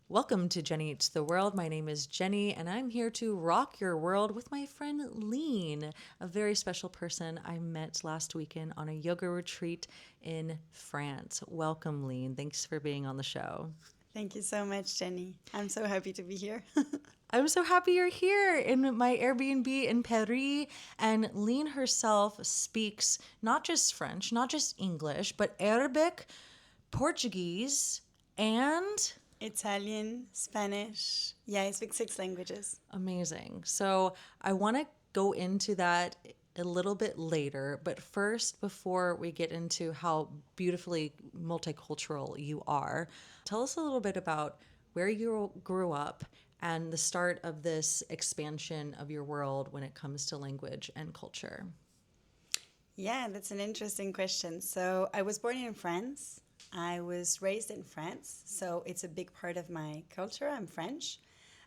Welcome to Jenny Eats the World. My name is Jenny, and I'm here to rock your world with my friend Lean, a very special person I met last weekend on a yoga retreat in France. Welcome, Lean. Thanks for being on the show. Thank you so much, Jenny. I'm so happy to be here. I'm so happy you're here in my Airbnb in Paris. And Lean herself speaks not just French, not just English, but Arabic, Portuguese, and Italian, Spanish. Yeah, I speak 6 languages. amazing. So I want to go into that a little bit later, but first, before we get into how beautifully multicultural you are, tell us a little bit about where you grew up and the start of this expansion of your world when it comes to language and culture. Yeah, that's an interesting question. So, I was born in France. I was raised in France, so it's a big part of my culture. I'm French,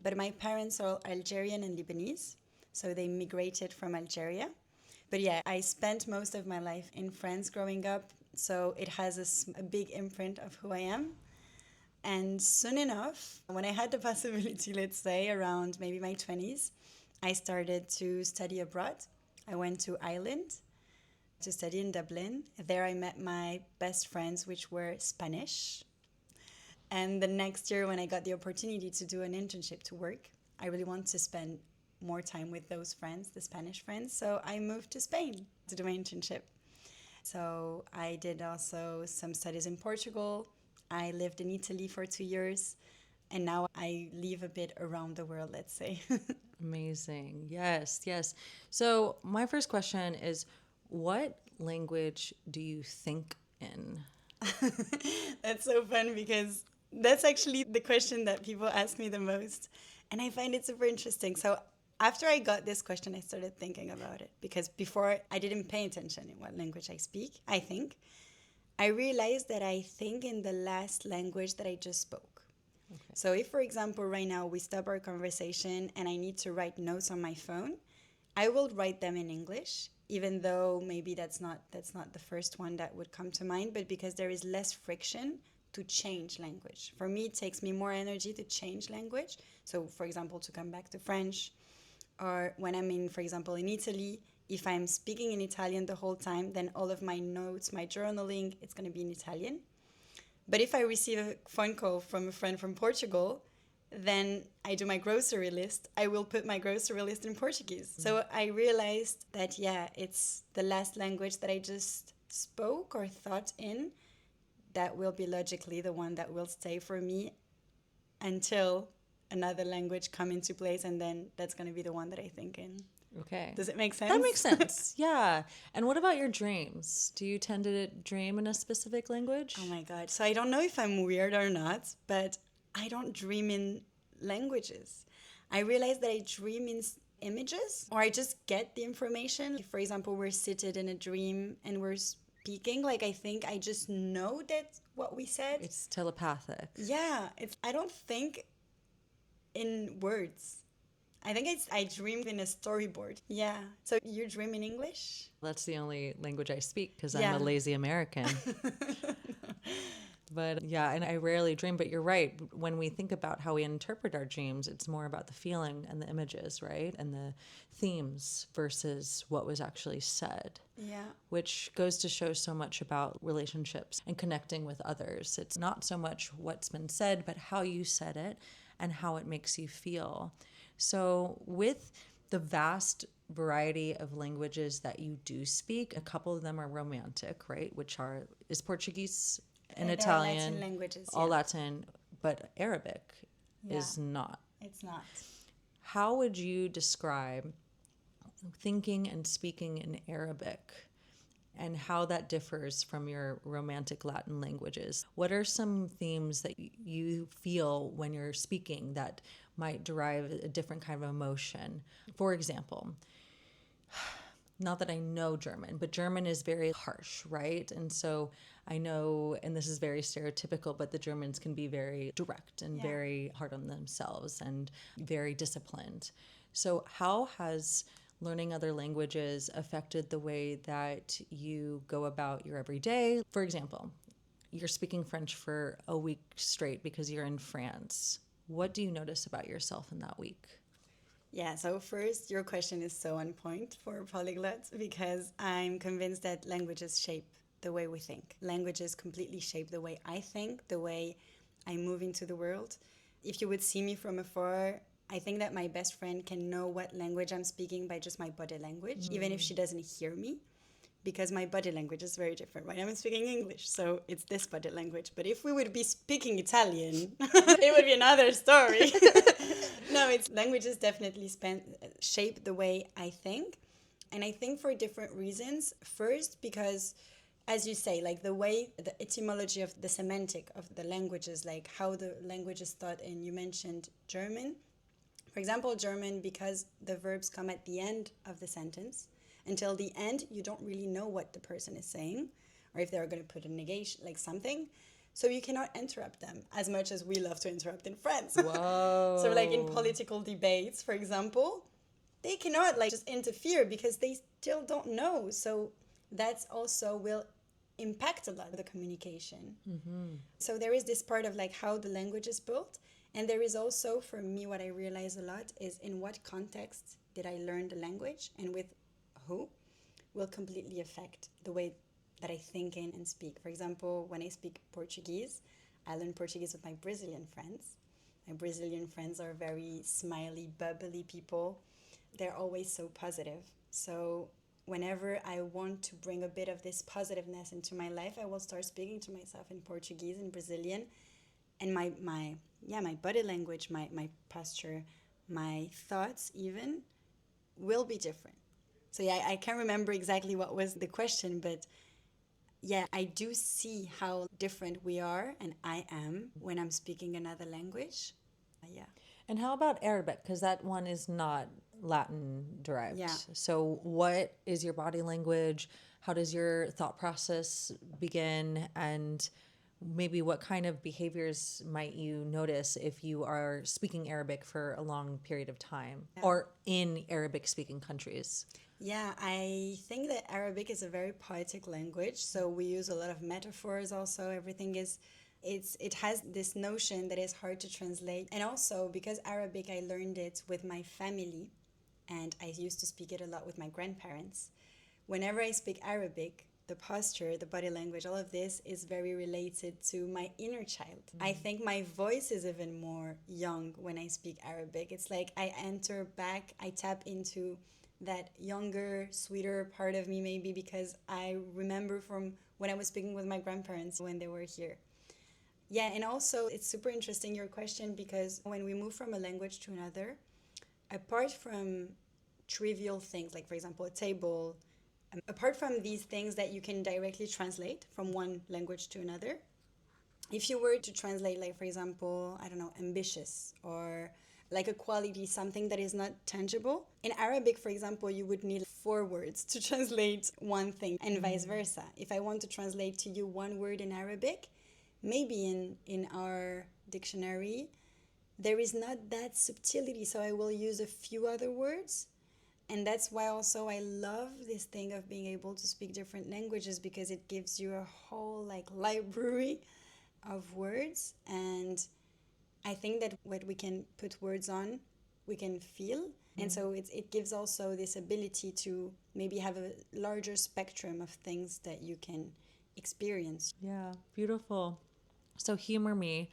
but my parents are Algerian and Lebanese, so they migrated from Algeria. But yeah, I spent most of my life in France growing up, so it has a big imprint of who I am. And soon enough, when I had the possibility, let's say around maybe my 20s, I started to study abroad. I went to Ireland to study in Dublin. There I met my best friends, which were Spanish. And the next year, when I got the opportunity to do an internship to work, I really wanted to spend more time with those friends, the Spanish friends. So I moved to Spain to do my internship. So I did also some studies in Portugal. I lived in Italy for 2 years. And now I live a bit around the world, let's say. Amazing. Yes, yes. So, my first question is, what language do you think in? That's so fun because that's actually the question that people ask me the most. And I find it super interesting. So after I got this question, I started thinking about it because before I didn't pay attention in what language I speak, I think. I realized that I think in the last language that I just spoke. So if, for example, right now we stop our conversation and I need to write notes on my phone, I will write them in English, even though maybe that's not the first one that would come to mind, but because there is less friction to change language. For me, it takes me more energy to change language. So, for example, to come back to French, or when I'm in, for example, in Italy, if I'm speaking in Italian the whole time, then all of my notes, my journaling, it's going to be in Italian. But if I receive a phone call from a friend from Portugal, then I do my grocery list. I will put my grocery list in Portuguese. So I realized that, yeah, it's the last language that I just spoke or thought in that will be logically the one that will stay for me until another language come into place, and then that's going to be the one that I think in. Okay. Does it make That makes sense? sense. Yeah. And what about your dreams? Do you tend to dream in a specific language? Oh my God. So I don't know if I'm weird or not, but I don't dream in languages. I realize that I dream in images, or I just get the information. For example, we're seated in a dream and we're speaking. Like, I think I just know that what we said. It's telepathic. Yeah, I don't think in words. I think I dream in a storyboard. Yeah. So you dream in English? That's the only language I speak because I'm a Yeah. lazy American. But yeah, and I rarely dream, but you're right. When we think about how we interpret our dreams, it's more about the feeling and the images, right? And the themes versus what was actually said, Yeah. which goes to show so much about relationships and connecting with others. It's not so much what's been said, but how you said it and how it makes you feel. So, with the vast variety of languages that you do speak, a couple of them are romantic, right? Which is Portuguese and There are Latin Italian, languages. all Yeah. Latin, but Arabic Yeah. is not. It's not. How would you describe thinking and speaking in Arabic and how that differs from your romantic Latin languages? What are some themes that you feel when you're speaking that might derive a different kind of emotion? For example, not that I know German, but German is very harsh, right? And so I know, and this is very stereotypical, but the Germans can be very direct and Yeah. very hard on themselves and very disciplined. So, how has learning other languages affected the way that you go about your everyday? For example, you're speaking French for a week straight because you're in France. What do you notice about yourself in that week? Yeah, so first, your question is so on point for polyglots because I'm convinced that languages shape the way we think. Languages completely shape the way I think, the way I move into the world. If you would see me from afar, I think that my best friend can know what language I'm speaking by just my body language, even if she doesn't hear me, because my body language is very different. Right? I'm speaking English, so it's this body language. But if we would be speaking Italian, it would be another story. No, it's languages definitely shape the way I think. And I think for different reasons. First, because as you say, like the way, the etymology of the semantic of the languages, like how the language is thought, and you mentioned German. For example, German, because the verbs come at the end of the sentence, until the end, you don't really know what the person is saying, or if they're going to put a negation, like something. So you cannot interrupt them as much as we love to interrupt in France. Whoa. So, like in political debates, for example, they cannot like just interfere because they still don't know. So that's also will impact a lot of the communication. So there is this part of like how the language is built. And there is also, for me, what I realize a lot is in what context did I learn the language and with who will completely affect the way that I think in and speak. For example, when I speak Portuguese, I learn Portuguese with my Brazilian friends. My Brazilian friends are very smiley, bubbly people. They're always so positive. So whenever I want to bring a bit of this positiveness into my life, I will start speaking to myself in Portuguese and Brazilian. And my body language, my posture, my thoughts even will be different. So yeah, I can't remember exactly what was the question, but yeah, I do see how different we are and I am when I'm speaking another language. Yeah. And how about Arabic? Because that one is not Latin derived. Yeah. So, what is your body language? How does your thought process begin? And maybe what kind of behaviors might you notice if you are speaking Arabic for a long period of time or in Arabic speaking countries? Yeah, I think that Arabic is a very poetic language, so we use a lot of metaphors also. Everything is it has this notion that is hard to translate. And also because Arabic I learned it with my family and I used to speak it a lot with my grandparents. Whenever I speak Arabic, the posture, the body language, all of this is very related to my inner child. I think my voice is even more young when I speak Arabic. It's like I enter back, I tap into that younger, sweeter part of me, maybe because I remember from when I was speaking with my grandparents when they were here. Yeah, and also it's super interesting your question because when we move from a language to another, apart from trivial things like, for example, a table, apart from these things that you can directly translate from one language to another, if you were to translate, like, for example, I don't know, ambitious or like a quality, something that is not tangible. In Arabic, for example, you would need 4 words to translate one thing and vice versa. If I want to translate to you one word in Arabic, maybe in our dictionary, there is not that subtlety, so I will use a few other words. And that's why also I love this thing of being able to speak different languages because it gives you a whole like library of words. And I think that what we can put words on, we can feel. And so it gives also this ability to maybe have a larger spectrum of things that you can experience. Yeah, beautiful. So, humor me.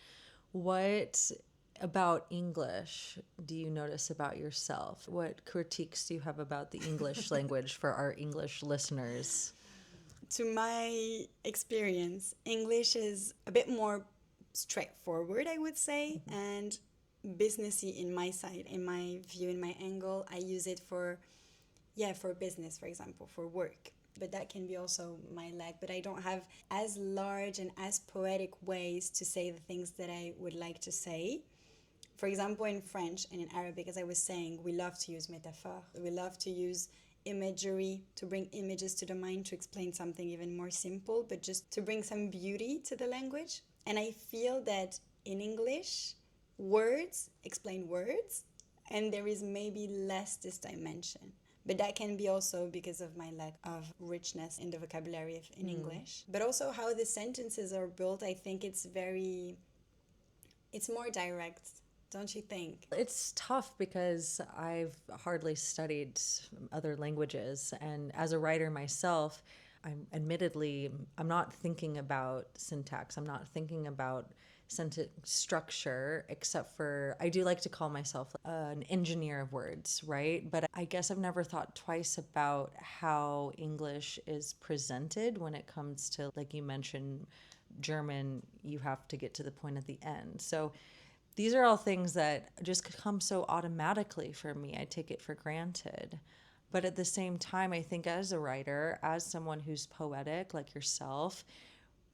What about English do you notice about yourself? What critiques do you have about the English language for our English listeners? To my experience, English is a bit more straightforward, I would say, and businessy in my side, in my view, in my angle. I use it for, yeah, for business, for example, for work. But that can be also my lack. But I don't have as large and as poetic ways to say the things that I would like to say. For example, in French and in Arabic, as I was saying, we love to use metaphor. We love to use imagery to bring images to the mind to explain something even more simple, but just to bring some beauty to the language. And I feel that in English, words explain words, and there is maybe less this dimension. But that can be also because of my lack of richness in the vocabulary in English. But also how the sentences are built, I think it's more direct don't you think? It's tough because I've hardly studied other languages. And as a writer myself, I'm not thinking about syntax. I'm not thinking about sentence structure, except for I do like to call myself an engineer of words, right? But I guess I've never thought twice about how English is presented when it comes to, like you mentioned, German, you have to get to the point at the end. So these are all things that just come so automatically for me. I take it for granted. But at the same time, I think as a writer, as someone who's poetic like yourself,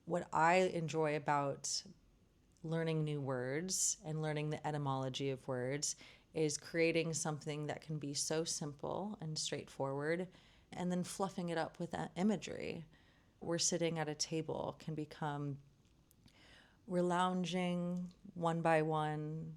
what I enjoy about learning new words and learning the etymology of words is creating something that can be so simple and straightforward and then fluffing it up with that imagery. We're sitting at a table can become we're lounging one by one.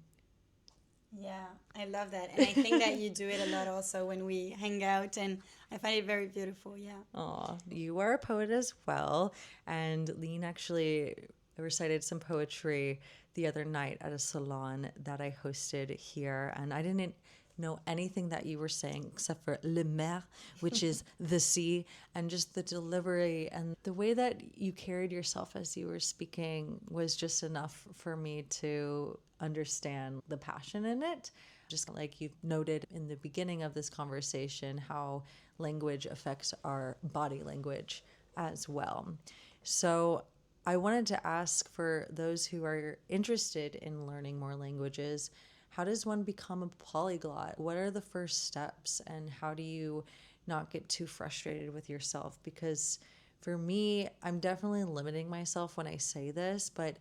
Yeah, I love that. And I think that you do it a lot also when we hang out, and I find it very beautiful. Yeah. Aw, you are a poet as well. And Lean actually recited some poetry the other night at a salon that I hosted here. And I didn't know anything that you were saying except for le mer, which is the sea, and just the delivery and the way that you carried yourself as you were speaking was just enough for me to understand the passion in it. Just like you noted in the beginning of this conversation, how language affects our body language as well. So I wanted to ask for those who are interested in learning more languages, how does one become a polyglot? What are the first steps, and how do you not get too frustrated with yourself? Because for me, I'm definitely limiting myself when I say this, but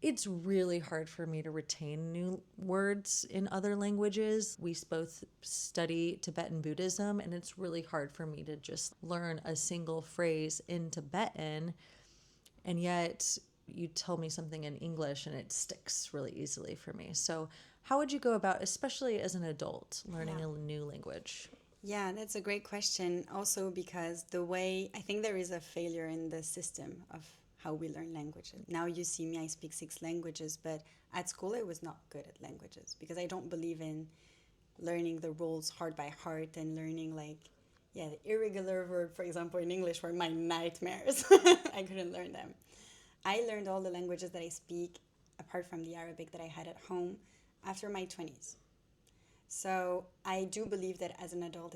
it's really hard for me to retain new words in other languages. We both study Tibetan Buddhism, and it's really hard for me to just learn a single phrase in Tibetan. And yet, you tell me something in English and it sticks really easily for me. So, how would you go about, especially as an adult, learning Yeah. a new language? Yeah, that's a great question. Also, because the way I think there is a failure in the system of how we learn languages. Now you see me, I speak 6 languages, but at school I was not good at languages because I don't believe in learning the rules hard by heart and learning like, yeah, the irregular verb, for example, in English were my nightmares. I couldn't learn them. I learned all the languages that I speak, apart from the Arabic that I had at home, after my 20s. So I do believe that as an adult,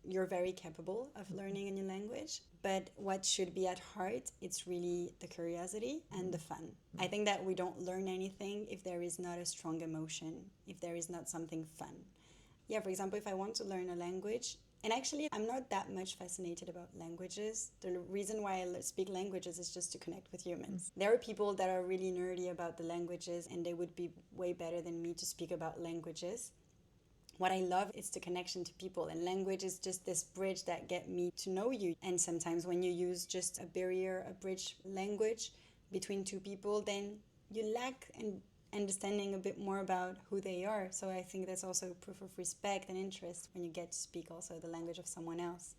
you're very capable of learning a new language. But what should be at heart, it's really the curiosity and the fun. I think that we don't learn anything if there is not a strong emotion, if there is not something fun. Yeah, for example, if I want to learn a language, and actually, I'm not that much fascinated about languages. The reason why I speak languages is just to connect with humans. There are people that are really nerdy about the languages, and they would be way better than me to speak about languages. What I love is the connection to people, and language is just this bridge that get me to know you. And sometimes when you use just a bridge language between two people, then you lack an understanding a bit more about who they are. So I think that's also proof of respect and interest when you get to speak also the language of someone else,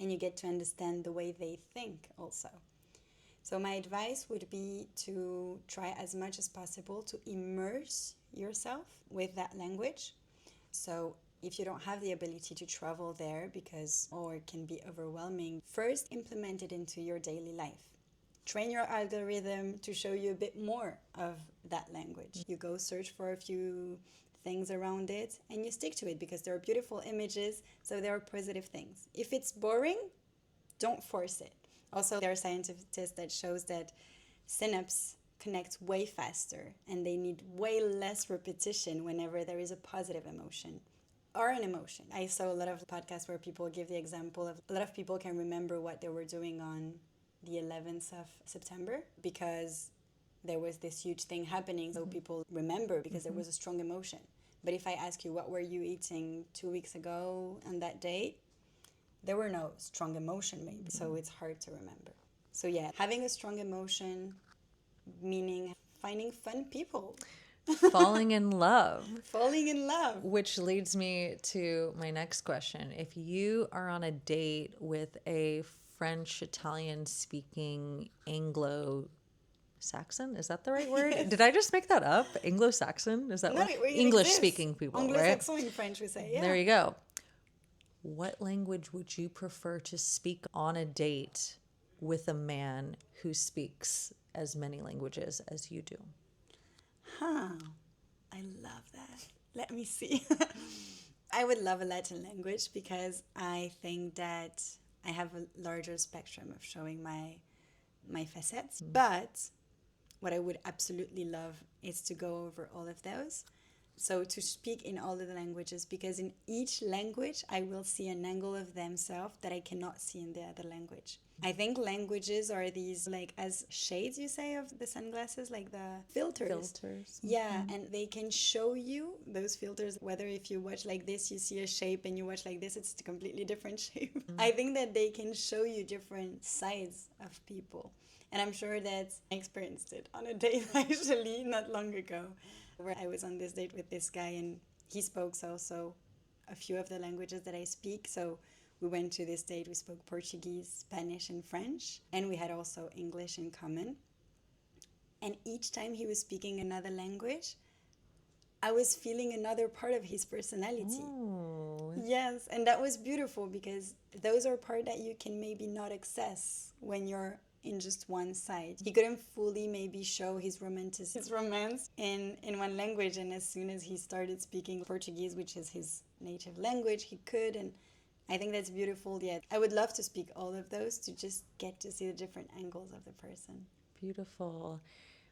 and you get to understand the way they think also. So my advice would be to try as much as possible to immerse yourself with that language. So if you don't have the ability to travel there or it can be overwhelming, first implement it into your daily life. Train your algorithm to show you a bit more of that language. You go search for a few things around it and you stick to it because there are beautiful images, so there are positive things. If it's boring, don't force it. Also, there are scientific tests that shows that synapse connect way faster and they need way less repetition whenever there is a positive emotion or an emotion. I saw a lot of podcasts where people give the example of a lot of people can remember what they were doing on the 11th of September because there was this huge thing happening. So people remember because there was a strong emotion. But if I ask you, what were you eating 2 weeks ago on that date? There were no strong emotion maybe. So it's hard to remember. So yeah, having a strong emotion, meaning finding fun people. Falling in love. Falling in love. Which leads me to my next question. If you are on a date with a French, Italian speaking Anglo Saxon? Is that the right word? Did I just make that up? Anglo-Saxon? Is that No, what? it exists. English-speaking people, right? Anglo-Saxon in French, we say, yeah. There you go. What language would you prefer to speak on a date with a man who speaks as many languages as you do? Huh. I love that. Let me see. I would love a Latin language because I think that I have a larger spectrum of showing my facets. But what I would absolutely love is to go over all of those. So to speak in all of the languages, because in each language I will see an angle of themselves that I cannot see in the other language. I think languages are these like as shades you say of the sunglasses, like the filters. Filters. Yeah, and they can show you those filters whether if you watch like this you see a shape and you watch like this it's a completely different shape. I think that they can show you different sides of people. And I'm sure that I experienced it on a date actually not long ago, where I was on this date with this guy and he spoke also a few of the languages that I speak. So we went to this date, we spoke Portuguese, Spanish, and French, and we had also English in common. And each time he was speaking another language, I was feeling another part of his personality. Oh. Yes, and that was beautiful because those are parts that you can maybe not access when you're in just one side. He couldn't fully maybe show his romance in one language, and as soon as he started speaking Portuguese, which is his native language, he could, and I think that's beautiful. Yeah, I would love to speak all of those to just get to see the different angles of the person. Beautiful.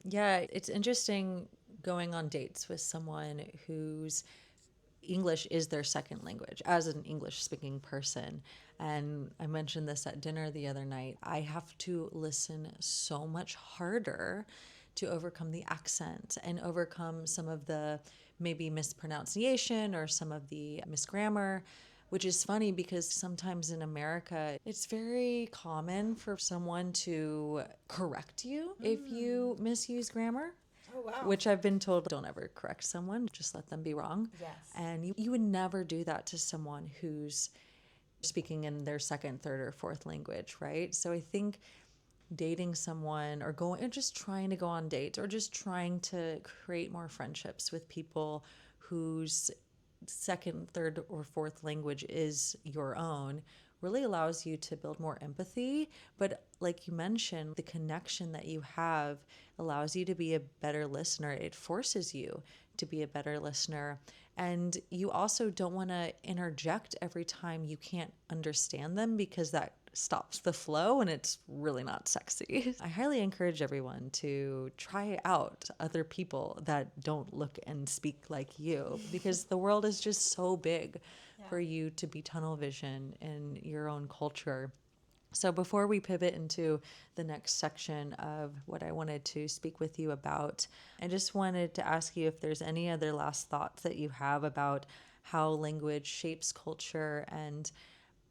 Yeah, it's interesting going on dates with someone whose English is their second language as an English speaking person. And I mentioned this at dinner the other night. I have to listen so much harder to overcome the accent and overcome some of the maybe mispronunciation or some of the misgrammar, which is funny because sometimes in America, it's very common for someone to correct you if you misuse grammar. Oh, wow. Which I've been told, don't ever correct someone, just let them be wrong. Yes. And you would never do that to someone who's speaking in their second, third, or fourth language, right? So I think dating someone or going, or just trying to go on dates or just trying to create more friendships with people whose second, third, or fourth language is your own really allows you to build more empathy. But like you mentioned, the connection that you have allows you to be a better listener. It forces you to be a better listener. And you also don't want to interject every time you can't understand them because that stops the flow and it's really not sexy. I highly encourage everyone to try out other people that don't look and speak like you because the world is just so big for you to be tunnel vision in your own culture. So before we pivot into the next section of what I wanted to speak with you about, I just wanted to ask you if there's any other last thoughts that you have about how language shapes culture, and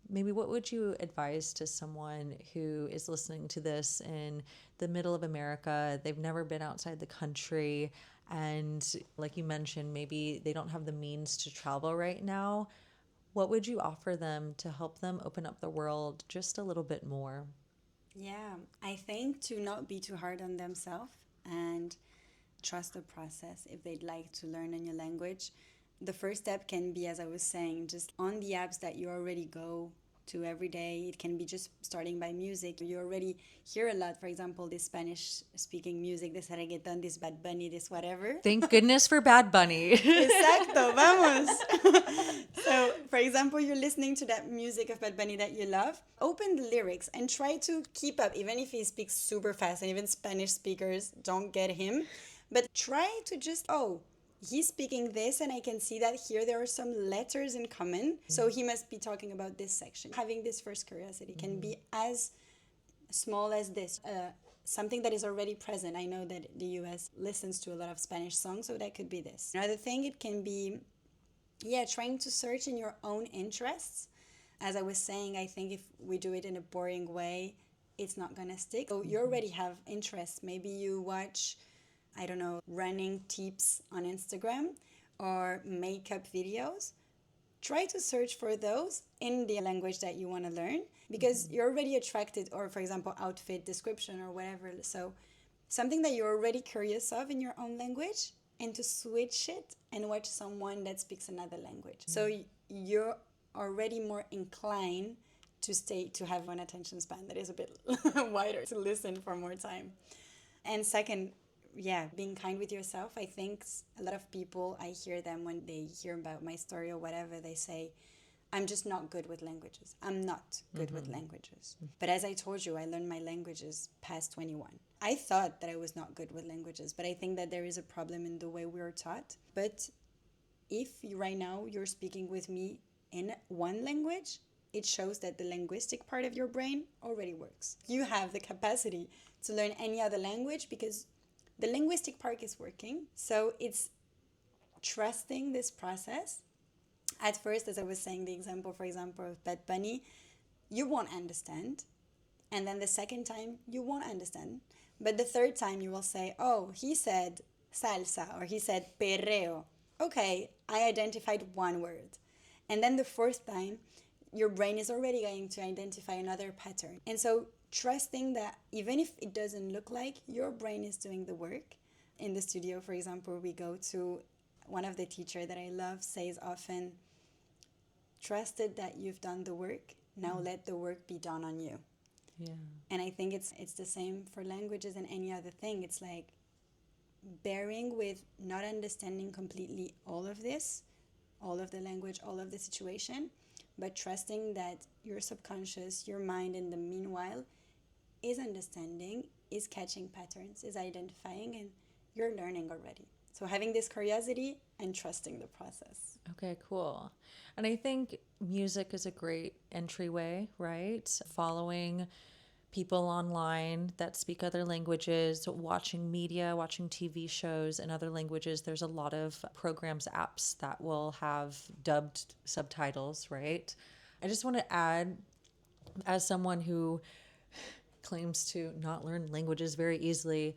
maybe what would you advise to someone who is listening to this in the middle of America? They've never been outside the country, and like you mentioned, maybe they don't have the means to travel right now. What would you offer them to help them open up the world just a little bit more? Yeah, I think to not be too hard on themselves and trust the process if they'd like to learn a new language. The first step can be, as I was saying, just on the apps that you already go to every day. It can be just starting by music. You already hear a lot, for example, this Spanish speaking music, this reggaeton, this Bad Bunny, this whatever. Thank goodness for Bad Bunny. Exacto, vamos. So, for example, you're listening to that music of Bad Bunny that you love. Open the lyrics and try to keep up, even if he speaks super fast, and even Spanish speakers don't get him. But try to just, oh, he's speaking this, and I can see that here there are some letters in common. So he must be talking about this section. Having this first curiosity can be as small as this. Something that is already present. I know that the US listens to a lot of Spanish songs, so that could be this. Another thing, it can be, trying to search in your own interests. As I was saying, I think if we do it in a boring way, it's not gonna stick. So you already have interests. Maybe you watch, I don't know, running tips on Instagram or makeup videos. Try to search for those in the language that you want to learn because you're already attracted, or for example, outfit description or whatever. So something that you're already curious of in your own language and to switch it and watch someone that speaks another language. So you're already more inclined to have an attention span that is a bit wider, to listen for more time. And second, yeah, being kind with yourself. I think a lot of people, I hear them when they hear about my story or whatever, they say, I'm just not good with languages. I'm not good with languages. But as I told you, I learned my languages past 21. I thought that I was not good with languages, but I think that there is a problem in the way we are taught. But if right now you're speaking with me in one language, it shows that the linguistic part of your brain already works. You have the capacity to learn any other language because the linguistic part is working. So it's trusting this process. At first, as I was saying, the example, for example, of Bad Bunny, you won't understand. And then the second time, you won't understand. But the third time, you will say, oh, he said salsa or he said perreo. Okay, I identified one word. And then the fourth time, your brain is already going to identify another pattern. And so trusting that even if it doesn't look like, your brain is doing the work. In the studio, for example, we go to one of the teachers that I love says often, trusted that you've done the work, now let the work be done on you. Yeah. And I think it's the same for languages and any other thing. It's like bearing with not understanding completely all of this, all of the language, all of the situation, but trusting that your subconscious, your mind in the meanwhile is understanding, is catching patterns, is identifying, and you're learning already. So having this curiosity and trusting the process. Okay, cool. And I think music is a great entryway, right? Following people online that speak other languages, watching media, watching TV shows in other languages. There's a lot of programs, apps that will have dubbed subtitles, right? I just want to add, as someone who claims to not learn languages very easily,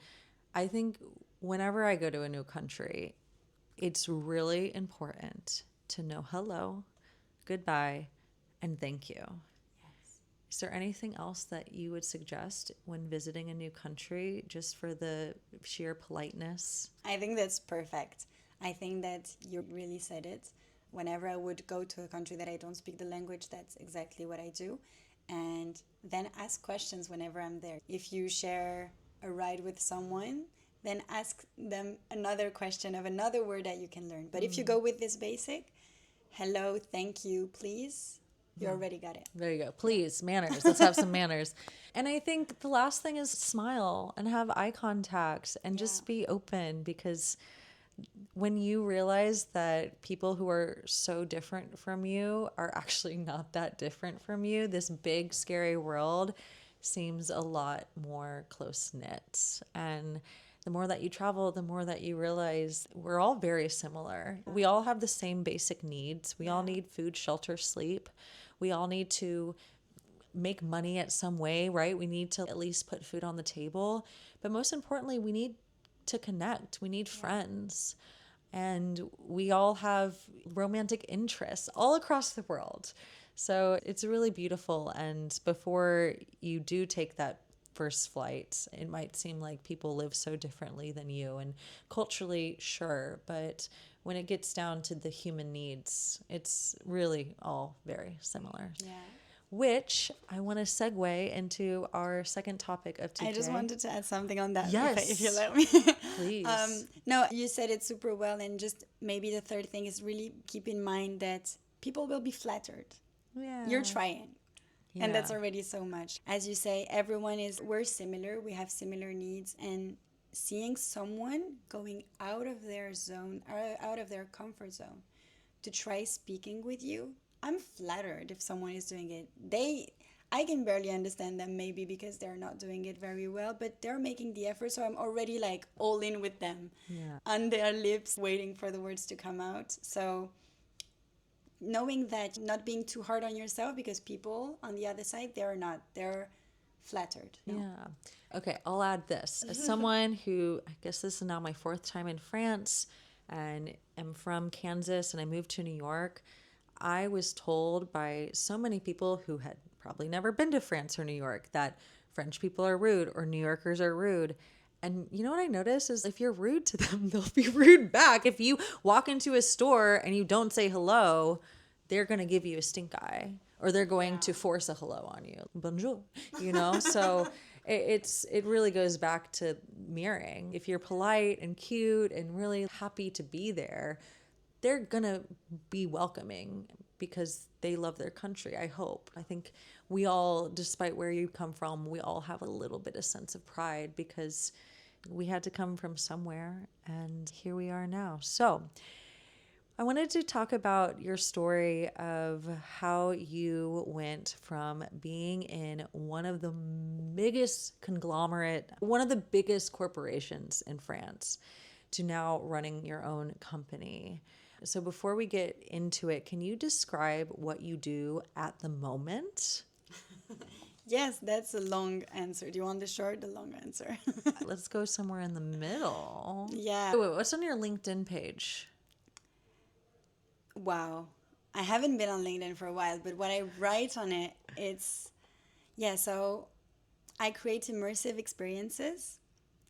I think whenever I go to a new country, it's really important to know hello, goodbye, and thank you. Yes. Is there anything else that you would suggest when visiting a new country, just for the sheer politeness? I think that's perfect. I think that you really said it. Whenever I would go to a country that I don't speak the language, that's exactly what I do. And then ask questions whenever I'm there. If you share a ride with someone, then ask them another question of another word that you can learn. But if you go with this basic, hello, thank you, please, you already got it. There you go. Please, manners. Let's have some manners. And I think the last thing is smile and have eye contact and just be open, because when you realize that people who are so different from you are actually not that different from you, this big, scary world seems a lot more close knit. And the more that you travel, the more that you realize we're all very similar. We all have the same basic needs. We all need food, shelter, sleep. We all need to make money at some way, right? We need to at least put food on the table. But most importantly, we need to connect. We need friends. And we all have romantic interests all across the world. So it's really beautiful. And before you do take that first flight, it might seem like people live so differently than you. And culturally, sure. But when it gets down to the human needs, it's really all very similar. Yeah. Which I want to segue into our second topic of today. I just wanted to add something on that, Yes. if you let me. Please. No, you said it super well. And just maybe the third thing is really keep in mind that people will be flattered. Yeah. You're trying. Yeah. And that's already so much. As you say, we're similar. We have similar needs. And seeing someone going out of their zone, or out of their comfort zone, to try speaking with you, I'm flattered if someone is doing it. I can barely understand them, maybe because they're not doing it very well, but they're making the effort, so I'm already like all in with them. Yeah. On their lips, waiting for the words to come out. So knowing that, not being too hard on yourself, because people on the other side, they're flattered. No? Yeah. Okay, I'll add this. As someone who, I guess this is now my fourth time in France, and am from Kansas, and I moved to New York, I was told by so many people who had probably never been to France or New York that French people are rude or New Yorkers are rude. And you know what I noticed is if you're rude to them, they'll be rude back. If you walk into a store and you don't say hello, they're going to give you a stink eye, or they're going to force a hello on you. Bonjour, So it really goes back to mirroring. If you're polite and cute and really happy to be there, they're gonna be welcoming because they love their country, I hope. I think we all, despite where you come from, we all have a little bit of sense of pride because we had to come from somewhere and here we are now. So I wanted to talk about your story of how you went from being in one of the biggest conglomerate, one of the biggest corporations in France, to now running your own company. So before we get into it, can you describe what you do at the moment? Yes, that's a long answer. Do you want the short, the long answer? Let's go somewhere in the middle. Yeah. Wait, what's on your LinkedIn page? Wow. I haven't been on LinkedIn for a while, but what I write on it, so I create immersive experiences.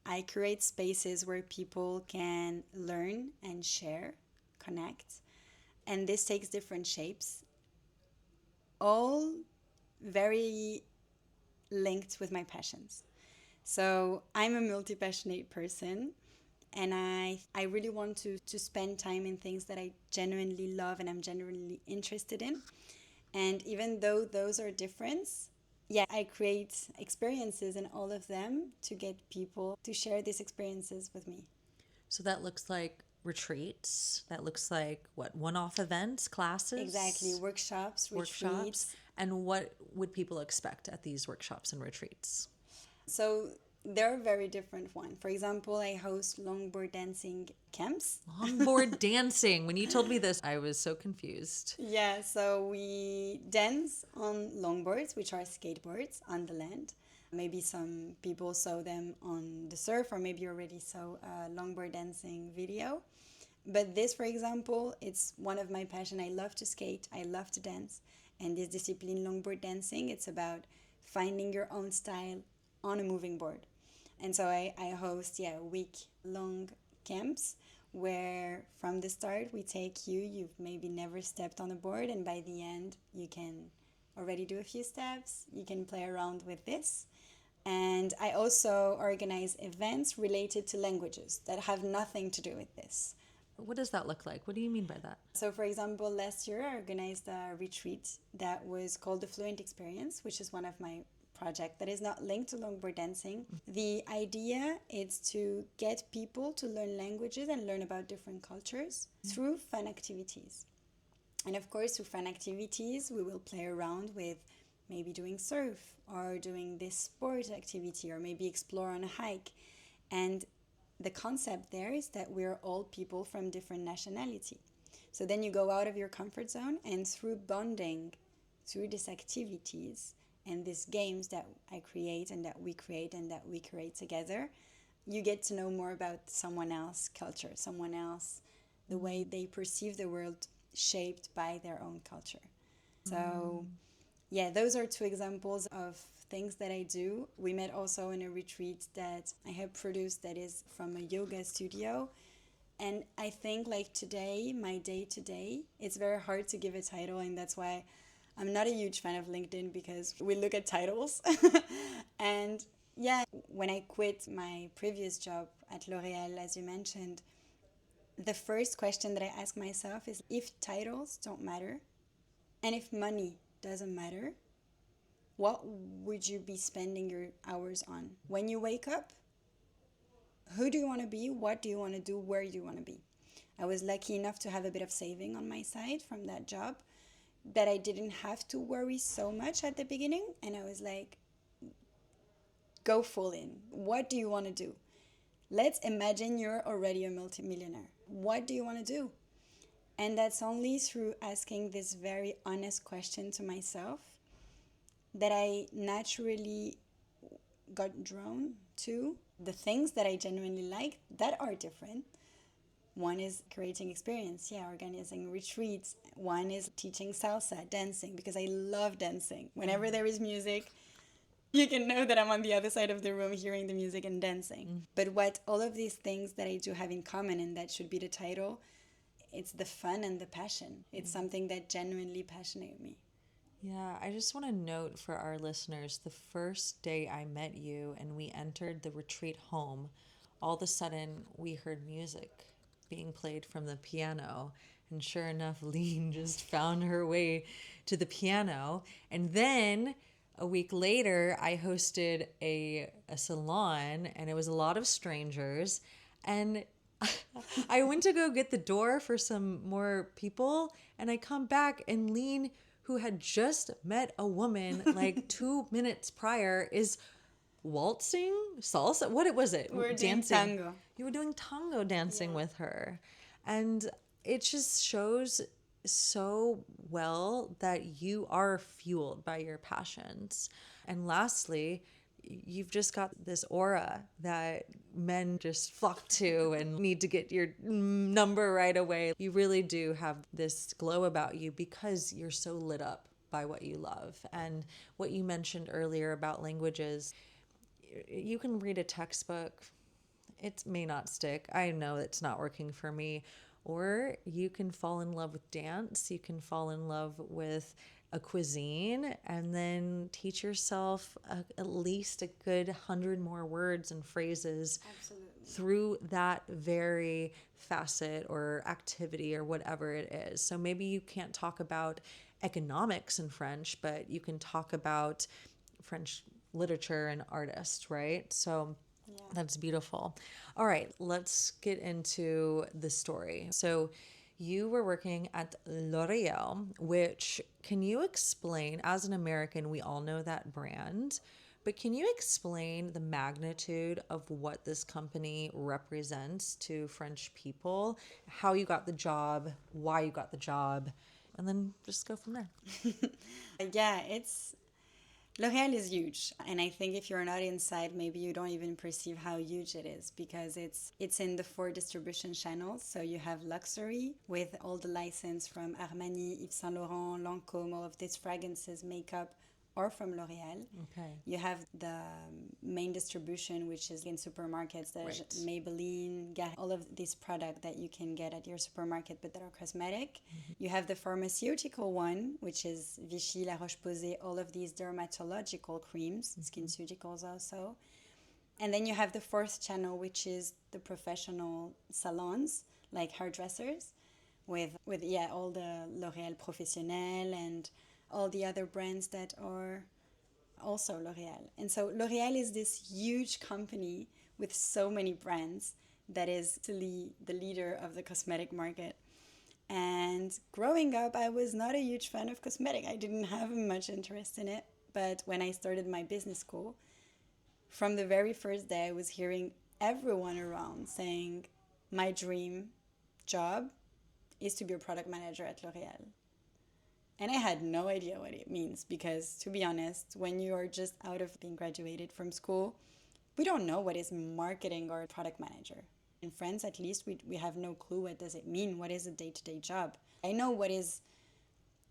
I create spaces where people can learn and share, connect. And this takes different shapes, all very linked with my passions. So I'm a multi-passionate person, and I really want to spend time in things that I genuinely love and I'm genuinely interested in. And even though those are different, I create experiences in all of them to get people to share these experiences with me. So that looks like retreats. That looks like what, one-off events, Exactly, classes, workshops, workshops. retreats. And what would people expect at these workshops and retreats? So they're very different one. For example, I host longboard dancing camps. Longboard dancing. When you told me this, I was so confused. Yeah, so we dance on longboards, which are skateboards on the land. Maybe some people saw them on the surf, or maybe you already saw a longboard dancing video. But this, for example, it's one of my passion. I love to skate, I love to dance. And this discipline, longboard dancing, it's about finding your own style on a moving board. And so I host, week-long camps where from the start we take you, you've maybe never stepped on a board, and by the end you can already do a few steps, you can play around with this. And I also organize events related to languages that have nothing to do with this. What does that look like? What do you mean by that? So, for example, last year I organized a retreat that was called the Fluent Experience, which is one of my project that is not linked to longboard dancing. The idea is to get people to learn languages and learn about different cultures through fun activities. And of course, through fun activities, we will play around with maybe doing surf or doing this sport activity or maybe explore on a hike. And the concept there is that we're all people from different nationality. So then you go out of your comfort zone, and through bonding, through these activities and these games that I create and that we create and that we create together, you get to know more about someone else's culture, someone else, the way they perceive the world shaped by their own culture. So those are two examples of things that I do. We met also in a retreat that I have produced that is from a yoga studio. And I think like today, my day to day, it's very hard to give a title, and that's why I'm not a huge fan of LinkedIn because we look at titles. And when I quit my previous job at L'Oréal, as you mentioned, the first question that I ask myself is, if titles don't matter and if money doesn't matter, what would you be spending your hours on? When you wake up, who do you want to be? What do you want to do? Where do you want to be? I was lucky enough to have a bit of saving on my side from that job that I didn't have to worry so much at the beginning. And I was like, go full in. What do you want to do? Let's imagine you're already a multimillionaire. What do you want to do? And that's only through asking this very honest question to myself that I naturally got drawn to the things that I genuinely like that are different. One is creating experience, organizing retreats. One is teaching salsa, dancing, because I love dancing. Whenever there is music, You can know that I'm on the other side of the room hearing the music and dancing. But what all of these things that I do have in common, and that should be the title, it's the fun and the passion. It's something that genuinely passionate me. Yeah, I just want to note for our listeners the first day I met you and we entered the retreat home, all of a sudden we heard music being played from the piano. And sure enough, Lean just found her way to the piano. And then a week later, I hosted a salon and it was a lot of strangers. And I went to go get the door for some more people, and I come back and Lean, who had just met a woman like 2 minutes prior, is waltzing salsa. What was it? We're doing Dancing. tango. You were doing tango dancing with her, and it just shows so well that you are fueled by your passions. And lastly, you've just got this aura that men just flock to and need to get your number right away. You really do have this glow about you because you're so lit up by what you love. And what you mentioned earlier about languages, you can read a textbook, it may not stick. I know it's not working for me. Or you can fall in love with dance, you can fall in love with a cuisine, and then teach yourself at least a good 100 more words and phrases. Absolutely. Through that very facet or activity or whatever it is. So maybe you can't talk about economics in French, but you can talk about French literature and artists, right? So that's beautiful. All right, let's get into the story. So you were working at L'Oreal, which, can you explain, as an American, we all know that brand, but can you explain the magnitude of what this company represents to French people, how you got the job, why you got the job, and then just go from there? Yeah, it's L'Oreal is huge, and I think if you're not inside, maybe you don't even perceive how huge it is, because it's in the 4 distribution channels. So you have luxury with all the license from Armani, Yves Saint Laurent, Lancôme, all of these fragrances, makeup, or from L'Oreal. Okay. You have the main distribution, which is in supermarkets. There's Right. Maybelline, all of these products that you can get at your supermarket, but that are cosmetic. You have the pharmaceutical one, which is Vichy, La Roche-Posay, all of these dermatological creams, SkinCeuticals also. And then you have the 4th channel, which is the professional salons, like hairdressers, with all the L'Oréal Professionnel and all the other brands that are also L'Oréal. And so L'Oréal is this huge company with so many brands that is the leader of the cosmetic market. And growing up, I was not a huge fan of cosmetic. I didn't have much interest in it. But when I started my business school, from the very first day, I was hearing everyone around saying, my dream job is to be a product manager at L'Oréal. And I had no idea what it means because, to be honest, when you are just out of being graduated from school, we don't know what is marketing or product manager. In France, at least, we have no clue what does it mean, what is a day-to-day job. I know what is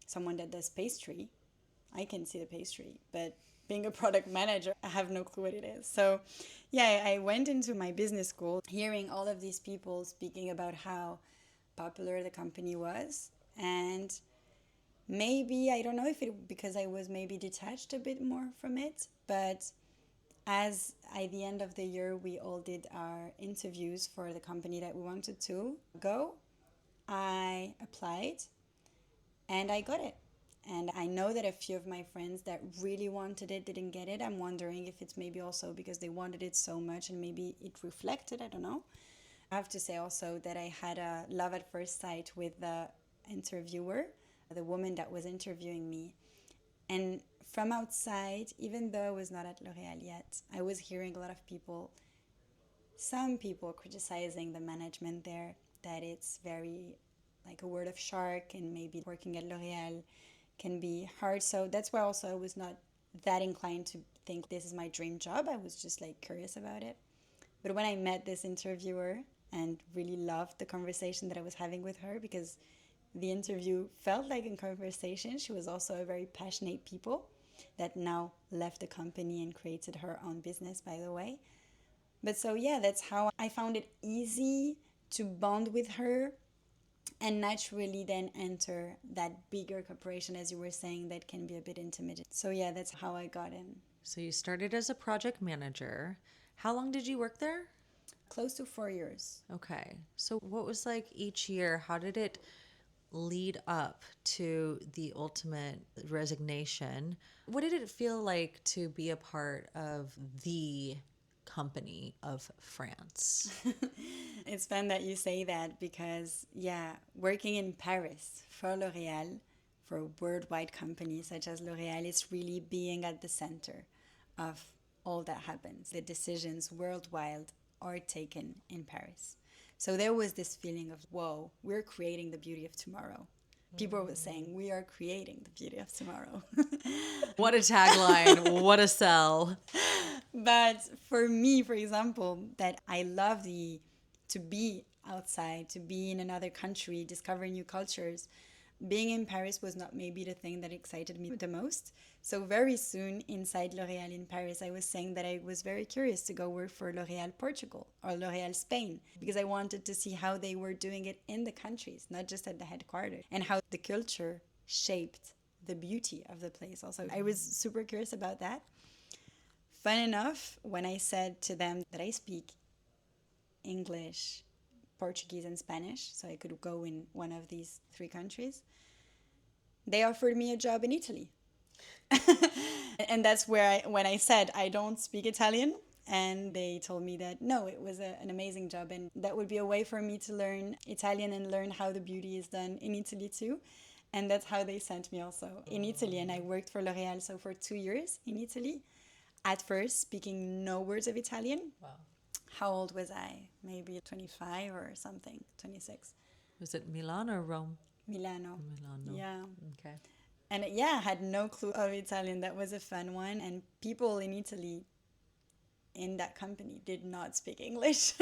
someone that does pastry. I can see the pastry, but being a product manager, I have no clue what it is. So, yeah, I went into my business school hearing all of these people speaking about how popular the company was, and maybe, I don't know if it because I was maybe detached a bit more from it, but as at the end of the year we all did our interviews for the company that we wanted to go, I applied and I got it. And I know that a few of my friends that really wanted it didn't get it. I'm wondering if it's maybe also because they wanted it so much and maybe it reflected, I don't know. I have to say also that I had a love at first sight with the interviewer, the woman that was interviewing me. And from outside, even though I was not at L'Oréal yet, I was hearing a lot of people, some people criticizing the management there, that it's very like a word of shark, and maybe working at L'Oréal can be hard. So that's why also I was not that inclined to think this is my dream job. I was just like curious about it. But when I met this interviewer and really loved the conversation that I was having with her, because the interview felt like a conversation, she was also a very passionate people. that now left the company and created her own business, by the way. But so, yeah, that's how I found it easy to bond with her and naturally then enter that bigger corporation, as you were saying, that can be a bit intimidating. So, yeah, that's how I got in. So you started as a project manager. How long did you work there? Close to 4 years. Okay. So what was like each year? How did it lead up to the ultimate resignation? What did it feel like to be a part of the company of France? It's fun that you say that because, yeah, working in Paris for L'Oréal, for a worldwide company such as L'Oréal, is really being at the center of all that happens. The decisions worldwide are taken in Paris. So there was this feeling of, whoa, we're creating the beauty of tomorrow. People were saying, we are creating the beauty of tomorrow. What a tagline. What a sell. But for me, for example, that I love the to be outside, to be in another country, discover new cultures. Being in Paris was not maybe the thing that excited me the most. So very soon inside L'Oréal in Paris, I was saying that I was very curious to go work for L'Oréal Portugal or L'Oréal Spain because I wanted to see how they were doing it in the countries, not just at the headquarters, and how the culture shaped the beauty of the place. Also, I was super curious about that. Fun enough, when I said to them that I speak English, Portuguese, and Spanish, so I could go in one of these three countries, they offered me a job in Italy. And that's where when I said I don't speak Italian, and they told me that no, it was an amazing job, and that would be a way for me to learn Italian and learn how the beauty is done in Italy too. And that's how they sent me also in Italy. And I worked for L'Oréal so for 2 years in Italy. At first, speaking no words of Italian. Wow. How old was I? Maybe 25 or something, 26. Was it Milan or Rome? Milano. Milano. Yeah. Okay. And yeah, I had no clue of Italian. That was a fun one. And people in Italy in that company did not speak English,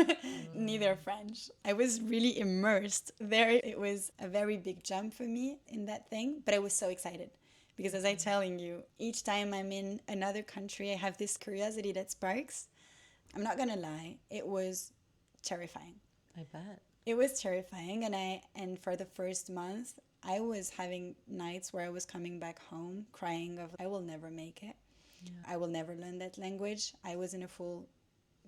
neither French. I was really immersed there. It was a very big jump for me in that thing, but I was so excited. Because as I'm telling you, each time I'm in another country, I have this curiosity that sparks. I'm not gonna lie, it was terrifying. I bet. It was terrifying, and for the first month, I was having nights where I was coming back home crying of I will never make it. Yeah. I will never learn that language. I was in a full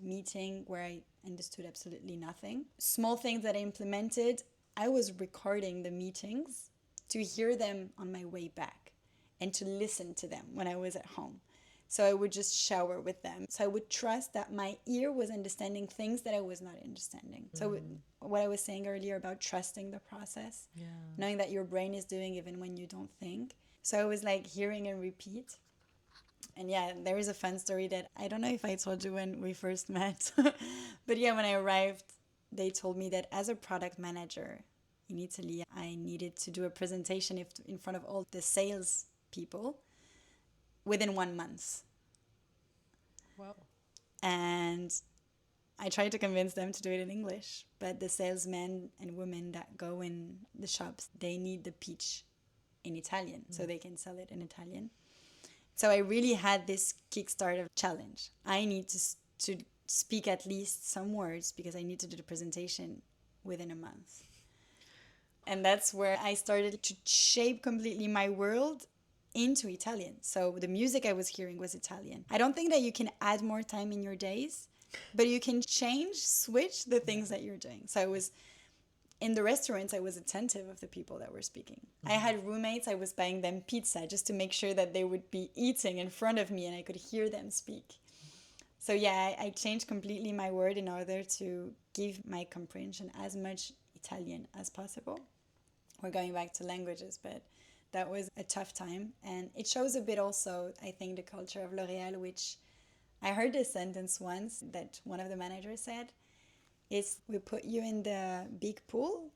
meeting where I understood absolutely nothing. Small things that I implemented, I was recording the meetings to hear them on my way back and to listen to them when I was at home. So I would just shower with them. So I would trust that my ear was understanding things that I was not understanding. So what I was saying earlier about trusting the process, knowing that your brain is doing even when you don't think. So I was like hearing and repeat. And yeah, there is a fun story that I don't know if I told you when we first met. But yeah, when I arrived, they told me that as a product manager in Italy, I needed to do a presentation in front of all the sales people within 1 month. Wow. And I tried to convince them to do it in English, but the salesmen and women that go in the shops, they need the pitch in Italian so they can sell it in Italian. So I really had this Kickstarter challenge. I need to speak at least some words because I need to do the presentation within a month. And that's where I started to shape completely my world into Italian. So the music I was hearing was Italian. I don't think that you can add more time in your days, but you can switch the things that you're doing. So I was in the restaurants, I was attentive of the people that were speaking. I had roommates, I was buying them pizza just to make sure that they would be eating in front of me and I could hear them speak. So yeah, I changed completely my word in order to give my comprehension as much Italian as possible. We're going back to languages, but that was a tough time. And it shows a bit also, I think, the culture of L'Oréal, which I heard this sentence once that one of the managers said, is we put you in the big pool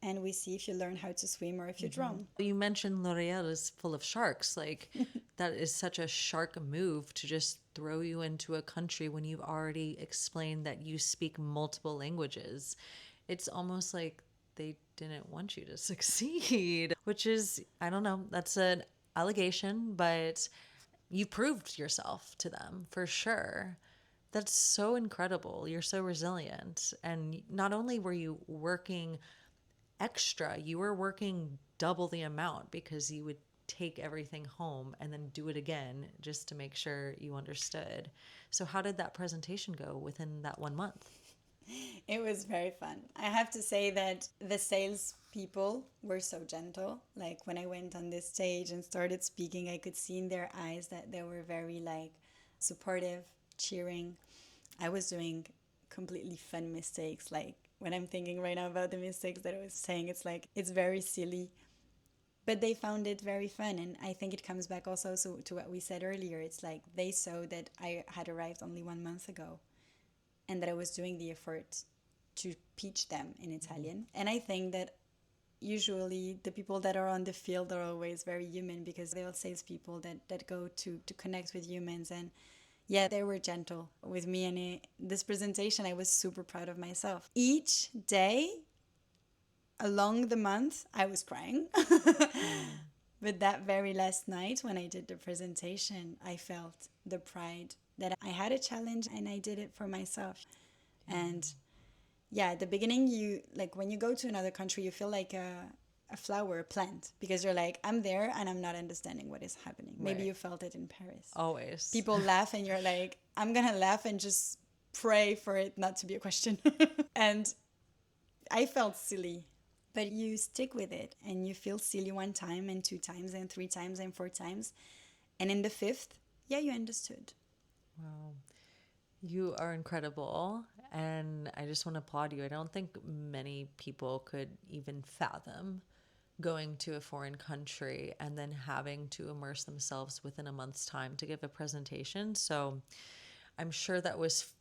and we see if you learn how to swim or if you drown. You mentioned L'Oreal is full of sharks. Like, that is such a shark move to just throw you into a country when you've already explained that you speak multiple languages. It's almost like they didn't want you to succeed, which is, I don't know, that's an allegation, but you proved yourself to them for sure. That's so incredible. You're so resilient. And not only were you working extra, you were working double the amount because you would take everything home and then do it again just to make sure you understood. So, how did that presentation go within that 1 month? It was very fun. I have to say that the sales people were so gentle. Like when I went on this stage and started speaking, I could see in their eyes that they were very like supportive, cheering. I was doing completely fun mistakes. Like when I'm thinking right now about the mistakes that I was saying, it's like it's very silly. But they found it very fun, and I think it comes back also to what we said earlier. It's like they saw that I had arrived only 1 month ago, and that I was doing the effort to teach them in Italian. And I think that usually the people that are on the field are always very human, because they're all salespeople that go to connect with humans. And yeah, they were gentle with me. And this presentation, I was super proud of myself. Each day along the month, I was crying. But that very last night when I did the presentation, I felt the pride that I had a challenge and I did it for myself. And yeah, at the beginning, you like when you go to another country, you feel like a flower, a plant, because you're like, I'm there and I'm not understanding what is happening. Maybe Right. you felt it in Paris. Always. People laugh and you're like, I'm going to laugh and just pray for it not to be a question. And I felt silly. But you stick with it and you feel silly one time and 2 times and 3 times and 4 times. And in the fifth, yeah, you understood. Wow. You are incredible. And I just want to applaud you. I don't think many people could even fathom going to a foreign country and then having to immerse themselves within a month's time to give a presentation. So I'm sure that was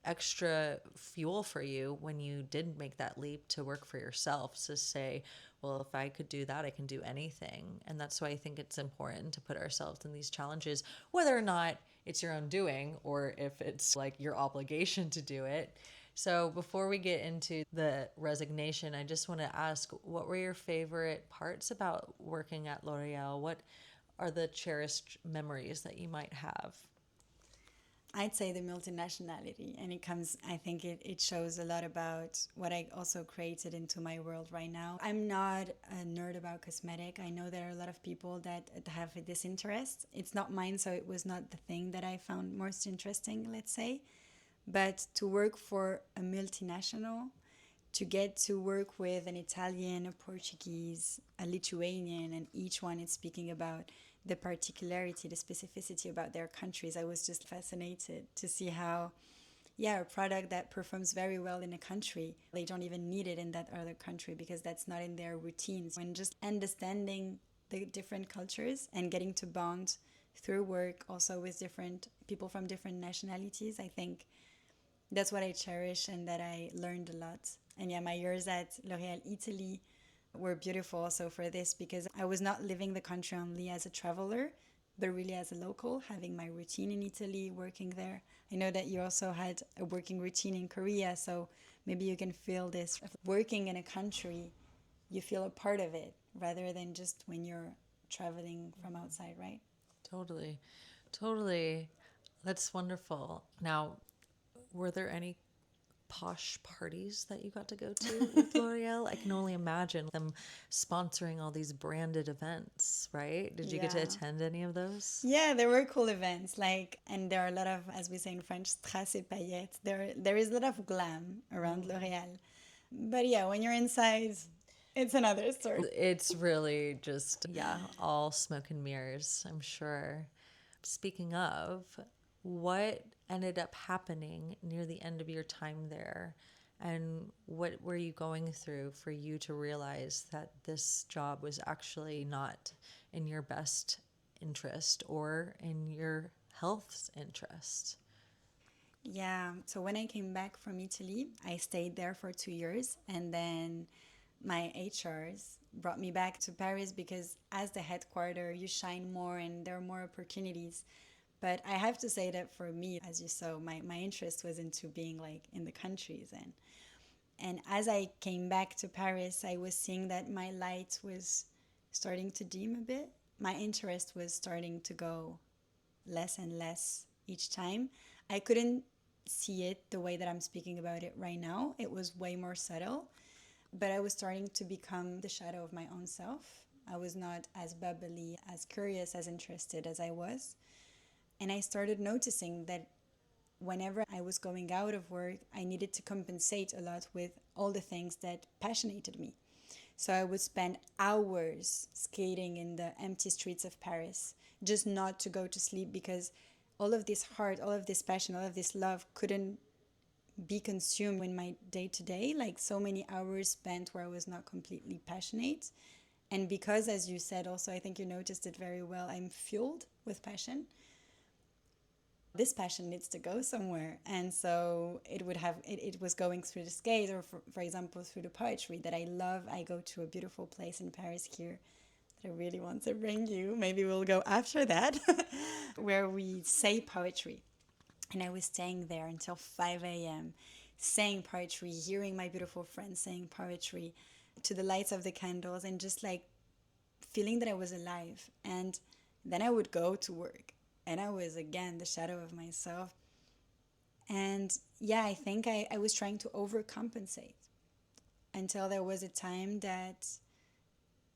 extra fuel for you when you did make that leap to work for yourself, to say, well, if I could do that, I can do anything. And that's why I think it's important to put ourselves in these challenges, whether or not it's your own doing or if it's like your obligation to do it. So before we get into the resignation, I just want to ask, what were your favorite parts about working at L'Oreal? What are the cherished memories that you might have? I'd say the multinationality, and it comes, I think it shows a lot about what I also created into my world right now. I'm not a nerd about cosmetic. I know there are a lot of people that have this interest. It's not mine, so it was not the thing that I found most interesting, let's say. But to work for a multinational, to get to work with an Italian, a Portuguese, a Lithuanian, and each one is speaking about the particularity, the specificity about their countries. I was just fascinated to see how, yeah, a product that performs very well in a country, they don't even need it in that other country because that's not in their routines. And just understanding the different cultures and getting to bond through work also with different people from different nationalities, I think that's what I cherish and that I learned a lot. And yeah, my years at L'Oréal Italy were beautiful also for this, because I was not living the country only as a traveler, but really as a local, having my routine in Italy, working there. I know that you also had a working routine in Korea, so maybe you can feel this. Working in a country, you feel a part of it rather than just when you're traveling from outside, right? Totally. Totally. That's wonderful. Now, were there any posh parties that you got to go to with L'Oreal? I can only imagine them sponsoring all these branded events, right? Did you get to Yeah. attend any of those? Yeah, there were cool events, like, and there are a lot of, as we say in French, strass et paillettes. There is a lot of glam around L'Oréal. But yeah, when you're inside, it's another story. It's really just, yeah, all smoke and mirrors, I'm sure. Speaking of, what ended up happening near the end of your time there? And what were you going through for you to realize that this job was actually not in your best interest or in your health's interest? Yeah, so when I came back from Italy, I stayed there for 2 years, and then my HRs brought me back to Paris because as the headquarter, you shine more and there are more opportunities. But I have to say that for me, as you saw, my interest was into being like in the countries. And as I came back to Paris, I was seeing that my light was starting to dim a bit. My interest was starting to go less and less each time. I couldn't see it the way that I'm speaking about it right now. It was way more subtle, but I was starting to become the shadow of my own self. I was not as bubbly, as curious, as interested as I was. And I started noticing that whenever I was going out of work, I needed to compensate a lot with all the things that passionated me. So I would spend hours skating in the empty streets of Paris, just not to go to sleep, because all of this heart, all of this passion, all of this love couldn't be consumed in my day to day. Like so many hours spent where I was not completely passionate. And because, as you said, also, I think you noticed it very well, I'm fueled with passion. This passion needs to go somewhere, and so it was going through the skate, or for example through the poetry that I love. I go to a beautiful place in Paris here that I really want to bring you, maybe we'll go after that, where we say poetry. And I was staying there until 5 a.m. saying poetry, hearing my beautiful friends saying poetry to the lights of the candles, and just like feeling that I was alive. And then I would go to work, and I was again the shadow of myself. And yeah, I think I was trying to overcompensate until there was a time that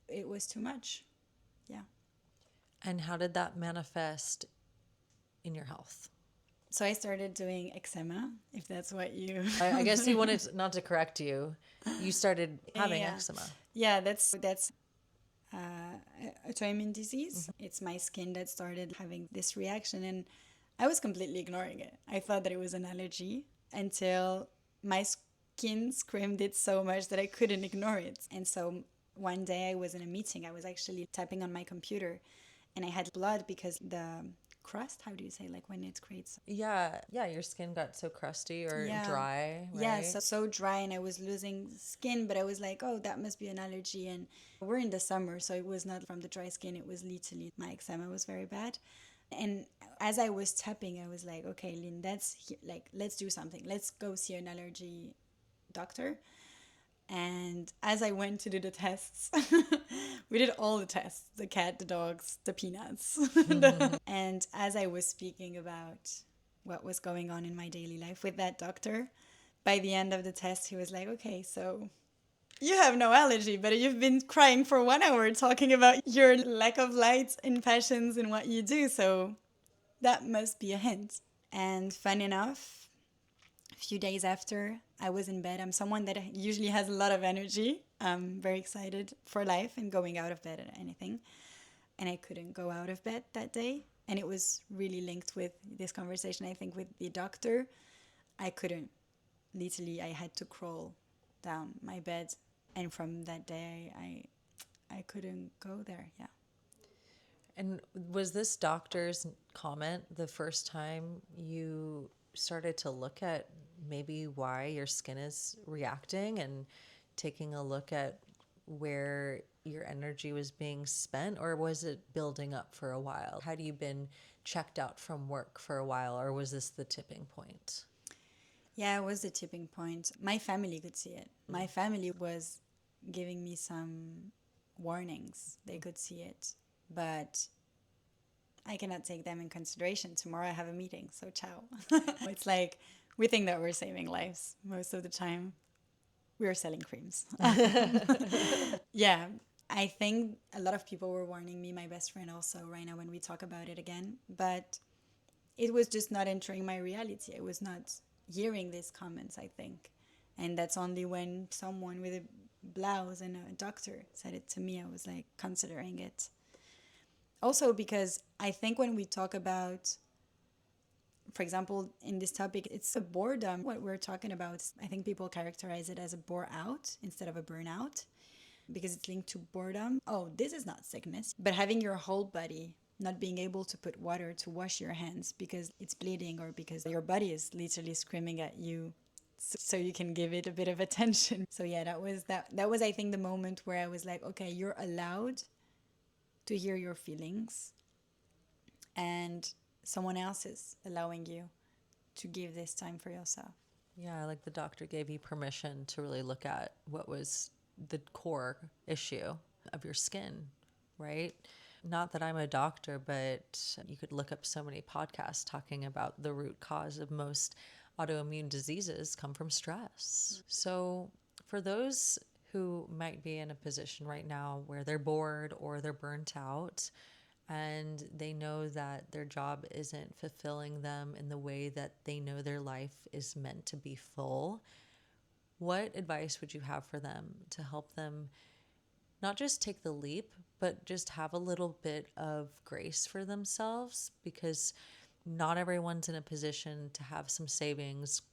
it was too much. Yeah. And how did that manifest in your health? So I started doing eczema, if that's what you. I guess you wanted not to correct you. You started having Yeah. eczema. Yeah, that's autoimmune disease. It's my skin that started having this reaction, and I was completely ignoring it. I thought that it was an allergy until my skin screamed it so much that I couldn't ignore it. And so one day I was in a meeting. I was actually tapping on my computer, and I had blood because the crust, how do you say, like when it creates. Yeah, your skin got so crusty or Yeah. dry, right? Yeah, so dry, and I was losing skin, but I was like, oh, that must be an allergy. And we're in the summer, so it was not from the dry skin, it was literally my eczema was very bad. And as I was tapping, I was like, okay, Lynn, let's do something. Let's go see an allergy doctor. And as I went to do the tests, we did all the tests, the cat, the dogs, the peanuts. And as I was speaking about what was going on in my daily life with that doctor, by the end of the test, he was like, okay, so you have no allergy, but you've been crying for 1 hour talking about your lack of light and passions in what you do. So that must be a hint. And fun enough, a few days after, I was in bed. I'm someone that usually has a lot of energy. I'm very excited for life and going out of bed or anything. And I couldn't go out of bed that day. And it was really linked with this conversation, I think, with the doctor. I couldn't. Literally, I had to crawl down my bed. And from that day, I couldn't go there. Yeah. And was this doctor's comment the first time you started to look at maybe why your skin is reacting and taking a look at where your energy was being spent, or was it building up for a while? Had you been checked out from work for a while, or was this the tipping point? Yeah, it was the tipping point. My family could see it. My family was giving me some warnings. They could see it. But I cannot take them in consideration. Tomorrow I have a meeting, so ciao. It's like we think that we're saving lives most of the time. We're selling creams. Yeah, I think a lot of people were warning me, my best friend also, right now when we talk about it again. But it was just not entering my reality. I was not hearing these comments, I think. And that's only when someone with a blouse and a doctor said it to me, I was like considering it. Also because I think when we talk about, for example, in this topic, it's a boredom. What we're talking about, I think people characterize it as a bore out instead of a burnout because it's linked to boredom. Oh, this is not sickness, but having your whole body not being able to put water to wash your hands because it's bleeding or because your body is literally screaming at you so you can give it a bit of attention. So yeah, that was I think the moment where I was like, okay, you're allowed to hear your feelings and someone else is allowing you to give this time for yourself. Yeah, like the doctor gave you permission to really look at what was the core issue of your skin, right? Not that I'm a doctor, but you could look up so many podcasts talking about the root cause of most autoimmune diseases come from stress. So, for those who might be in a position right now where they're bored or they're burnt out and they know that their job isn't fulfilling them in the way that they know their life is meant to be full, what advice would you have for them to help them not just take the leap, but just have a little bit of grace for themselves? Because not everyone's in a position to have some savings.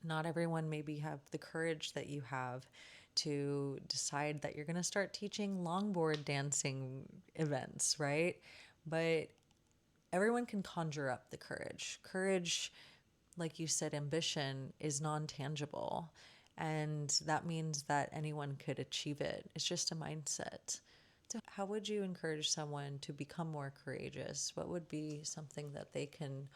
Not everyone maybe have the courage that you have to decide that you're going to start teaching longboard dancing events, right? But everyone can conjure up the courage. Courage, like you said, ambition is non tangible. And that means that anyone could achieve it. It's just a mindset. So, how would you encourage someone to become more courageous? What would be something that they can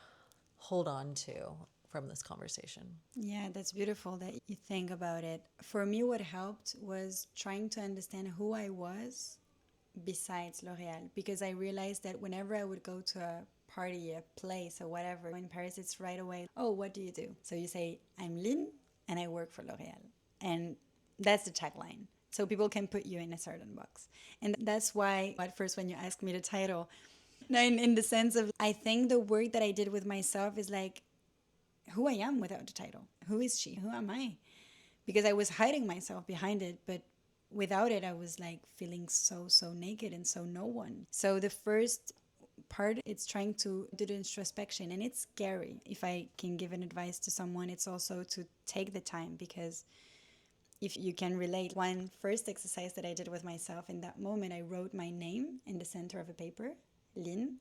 hold on to from this conversation? Yeah, that's beautiful that you think about it. For me, what helped was trying to understand who I was besides L'Oreal, because I realized that whenever I would go to a party, a place, or whatever in Paris, it's right away, oh, what do you do? So you say, I'm Lynn and I work for L'Oreal. And that's the tagline. So people can put you in a certain box. And that's why, at first, when you asked me the title, no, in the sense of, I think the work that I did with myself is like who I am without the title. Who is she? Who am I? Because I was hiding myself behind it, but without it, I was like feeling so naked and so no one. So the first part, it's trying to do the introspection, and it's scary. If I can give an advice to someone, it's also to take the time, because if you can relate, one first exercise that I did with myself in that moment, I wrote my name in the center of a paper, Lynn.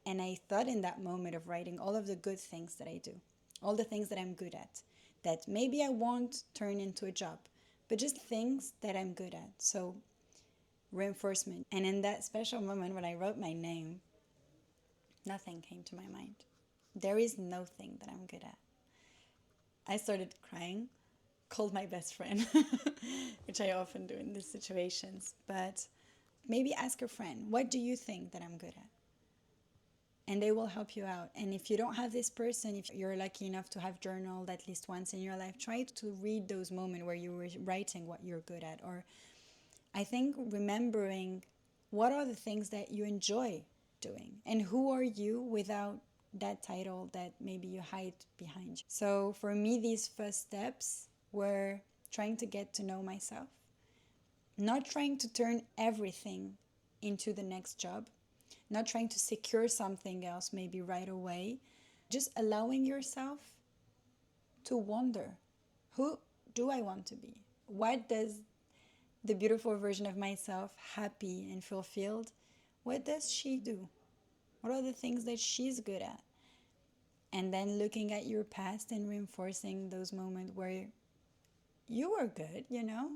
And I thought in that moment of writing all of the good things that I do, all the things that I'm good at, that maybe I won't turn into a job, but just things that I'm good at. So reinforcement. And in that special moment when I wrote my name, nothing came to my mind. There is no thing that I'm good at. I started crying, called my best friend, which I often do in these situations. But maybe ask a friend, what do you think that I'm good at? And they will help you out. And if you don't have this person, if you're lucky enough to have journaled at least once in your life, try to read those moments where you were writing what you're good at. Or I think remembering what are the things that you enjoy doing and who are you without that title that maybe you hide behind. So for me, these first steps were trying to get to know myself, not trying to turn everything into the next job, not trying to secure something else maybe right away, just allowing yourself to wonder, who do I want to be? What does the beautiful version of myself, happy and fulfilled, what does she do? What are the things that she's good at? And then looking at your past and reinforcing those moments where you were good, you know?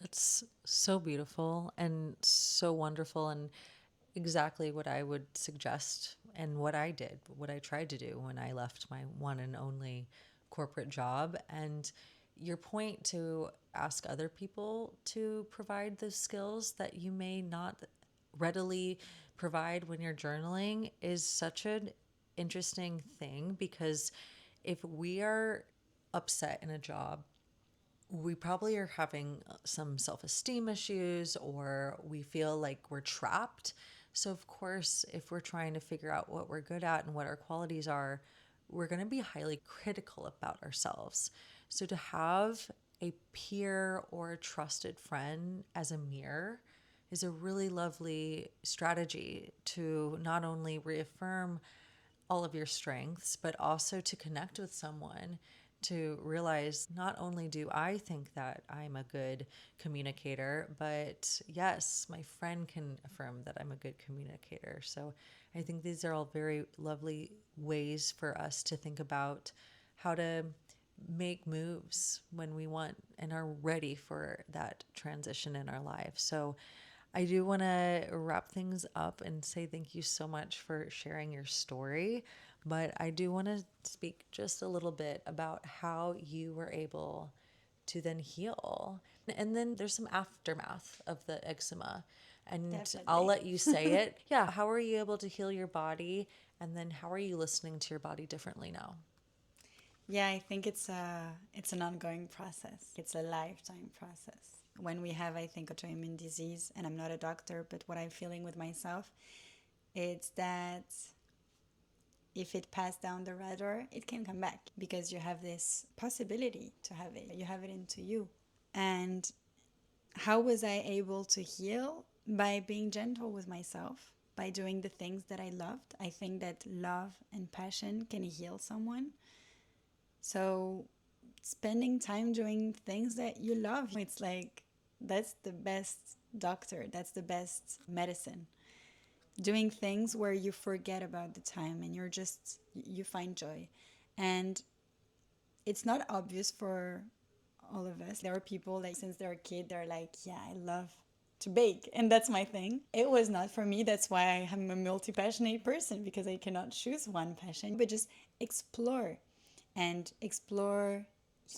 That's so beautiful and so wonderful, and exactly what I would suggest and what I did, what I tried to do when I left my one and only corporate job. And your point to ask other people to provide the skills that you may not readily provide when you're journaling is such an interesting thing, because if we are upset in a job, we probably are having some self esteem issues, or we feel like we're trapped. So, of course, if we're trying to figure out what we're good at and what our qualities are, we're going to be highly critical about ourselves. So, to have a peer or a trusted friend as a mirror is a really lovely strategy to not only reaffirm all of your strengths, but also to connect with someone to realize not only do I think that I'm a good communicator, but yes, my friend can affirm that I'm a good communicator. So I think these are all very lovely ways for us to think about how to make moves when we want and are ready for that transition in our life. So I do want to wrap things up and say thank you so much for sharing your story. But I do want to speak just a little bit about how you were able to then heal. And then there's some aftermath of the eczema. And I'll Definitely. let you say it. Yeah. How are you able to heal your body? And then how are you listening to your body differently now? Yeah, I think it's an ongoing process. It's a lifetime process. When we have, I think, autoimmune disease, and I'm not a doctor, but what I'm feeling with myself, it's that if it passed down the radar, it can come back because you have this possibility to have it. You have it into you. And how was I able to heal? By being gentle with myself, by doing the things that I loved. I think that love and passion can heal someone. So, spending time doing things that you love, it's like that's the best doctor, that's the best medicine. Doing things where you forget about the time and you find joy. And it's not obvious for all of us. There are people like since they're a kid, they're like, yeah, I love to bake and that's my thing. It was not for me. That's why I am a multi-passionate person because I cannot choose one passion, but just explore and explore,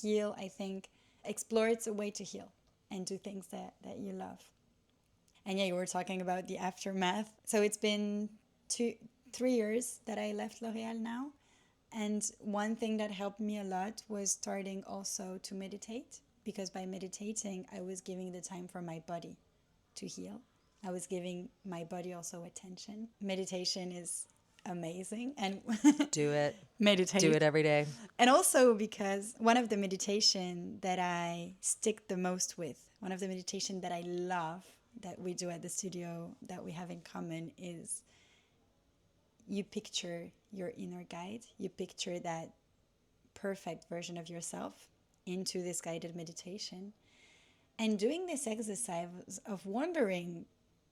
heal. I think explore it's a way to heal and do things that you love. And yeah, you were talking about the aftermath. So it's been 3 years that I left L'Oreal now. And one thing that helped me a lot was starting also to meditate because by meditating, I was giving the time for my body to heal. I was giving my body also attention. Meditation is amazing and Do it. Do meditate. it every day. And also because one of the meditation that I stick the most with, one of the meditation that I love that we do at the studio that we have in common is you picture your inner guide, you picture that perfect version of yourself into this guided meditation and doing this exercise of wondering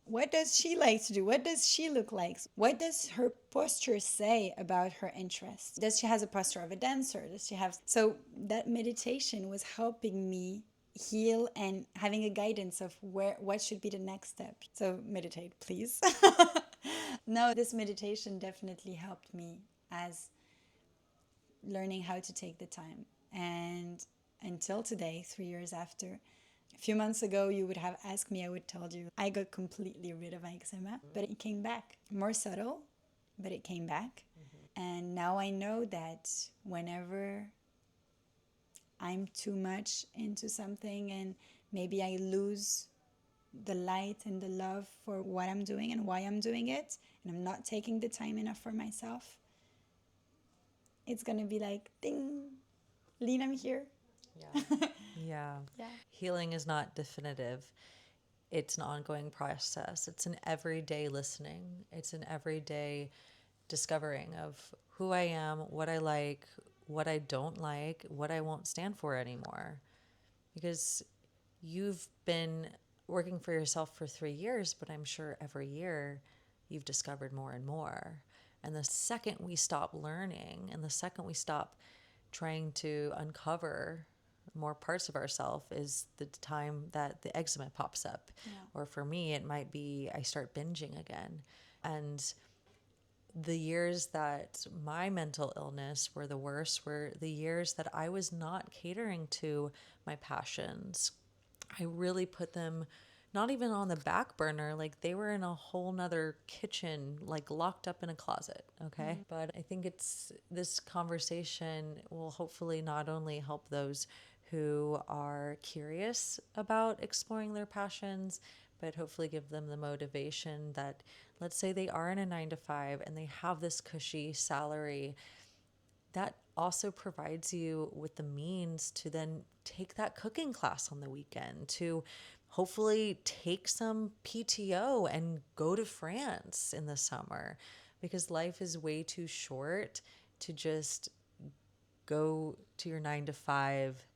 what does she like to do? What does she look like? What does her posture say about her interests? Does she has a posture of a dancer? Does she have so that meditation was helping me heal and having a guidance of what should be the next step. So meditate, please. No, this meditation definitely helped me as learning how to take the time. And until today, 3 years after, a few months ago, you would have asked me, I would tell you I got completely rid of eczema, but it came back. More subtle, but it came back. And now I know that whenever I'm too much into something and maybe I lose the light and the love for what I'm doing and why I'm doing it, and I'm not taking the time enough for myself, it's gonna be like, ding, Lean, I'm here. Yeah. Yeah. Yeah. Healing is not definitive. It's an ongoing process. It's an everyday listening. It's an everyday discovering of who I am, what I like, what I don't like, what I won't stand for anymore. Because you've been working for yourself for 3 years, but I'm sure every year you've discovered more and more. And the second we stop learning and the second we stop trying to uncover more parts of ourselves is the time that the eczema pops up. Yeah. Or for me, it might be I start binging again. And the years that my mental illness were the worst were the years that I was not catering to my passions. I really put them not even on the back burner, like they were in a whole nother kitchen, like locked up in a closet. Okay. But I think it's this conversation will hopefully not only help those who are curious about exploring their passions, but hopefully give them the motivation that, let's say they are in a 9 to 5 and they have this cushy salary, that also provides you with the means to then take that cooking class on the weekend, to hopefully take some PTO and go to France in the summer, because life is way too short to just go to your 9 to 5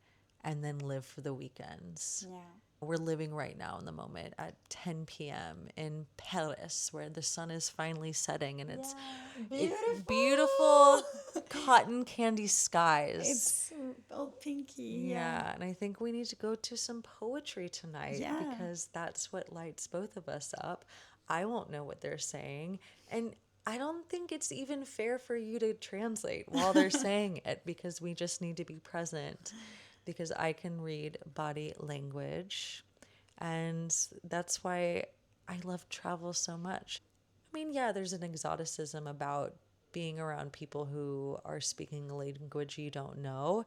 and then live for the weekends. Yeah. We're living right now in the moment at 10 p.m. in Paris, where the sun is finally setting and it's beautiful cotton candy skies. It's all pinky. Yeah, and I think we need to go to some poetry tonight Yeah. because that's what lights both of us up. I won't know what they're saying, and I don't think it's even fair for you to translate while they're saying it because we just need to be present because I can read body language, and that's why I love travel so much. I mean, yeah, there's an exoticism about being around people who are speaking a language you don't know,